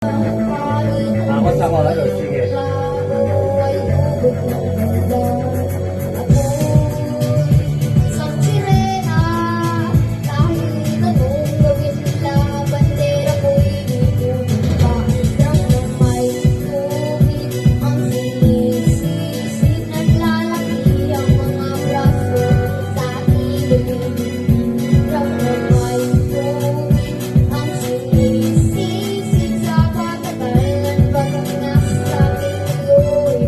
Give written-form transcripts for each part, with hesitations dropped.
Ako sa mga ano, sige. Isang sirena, dahil tanong gawin nila, bandera ko'y inuupa. Ng may tubig ang sinisisig, naglalaki ang mga braso sa ilog. Ng may tubig ang sinisisig, sa patagalan bagang nasa aking uloy.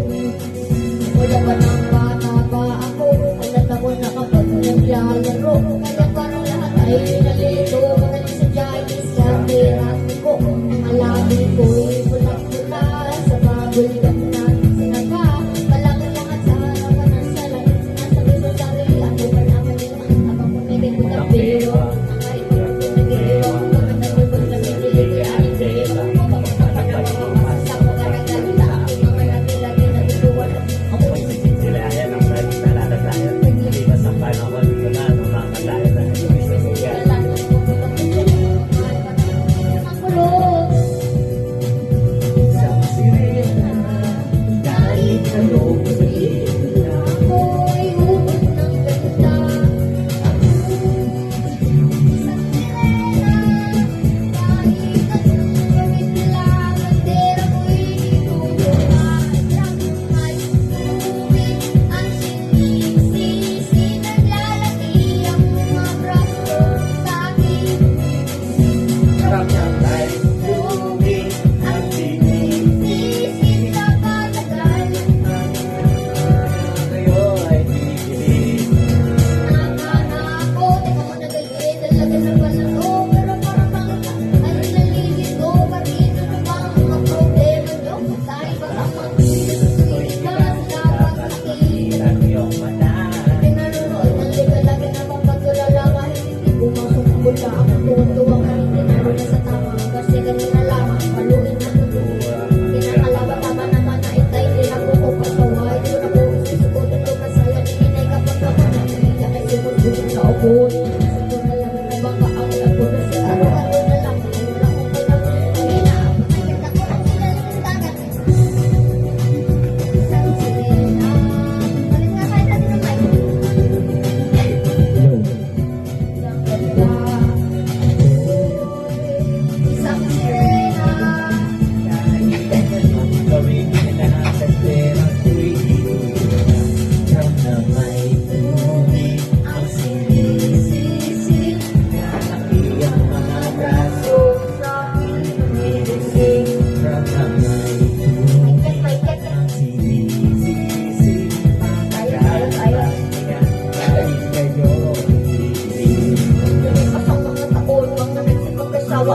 Wala pa ng bata pa ako, alat ako nakapag-naglalaro. Kaya parang lahat ay nalito, magaling sa Chinese cafe ko. Ang labi ko'y pulang-pula, sa baboy na sinaga. Palagi lahat sa harapan ng salamin, sinasabi sa sarili, ako pa naman yung habang pumili ko ng pero. Ang kahit ko nag-iiwang, maganda ko pag nag-iilig, ay pero. Sa mga nagalita, mga lagi-lagi na ituwan. Sila yan ang nalalagayan. Hindi ba sa panahon ko na nakakalayan na yung isa ko yan. Isang sirena, kahit anong sabihin na. Ako'y hubog ng ganda. Isang sirena, kahit anong gawin nila, bandera ko'y inuupa. Ng may tubig ang sinisisi, naglalaki ang mga braso sa akin. From the light, tubig ang Sinisisi sa patagalan. kayo ay bibili. Ako, teka mo nagayit, talaga na pala to. Pero parang mga ay nalilito, marino na ba ang mga problema nyo? Tayo ba tamang sinusulit ka? Dapat nakikita. Ang iyong mata. Pinanunood ng ligalagi na mapagtulala kahit hindi bumasumbol ka. Ako tuwang-tuwa ka rin tinalo na sa tama. Kasi ganina lamang, paluin na tutuwa. Kinakalawa tama naman na itay, di na po ko pasaway. Di na po isisukutin ko masaya. Di inay kapag ako nakikiya ay sumusunod sa ubod. Ito na lang na baka ako lang po na si araw-araw na lang. Ano lang ko lang. Ang inaabot na kita ko ang silalim ng dagat. Isang sirena. Balik nga kahit natin ang mic. Isang sirena. Gawin na natin pero ako'y inuuna. From the may tubig ang sinisisi. Lalaki ang mga braso Sa pinisig. from the may tubig May ket. ang sinisisi. Patagalan kahit kayo bibili. Pasang mga taon, mga nagsipagkasawa.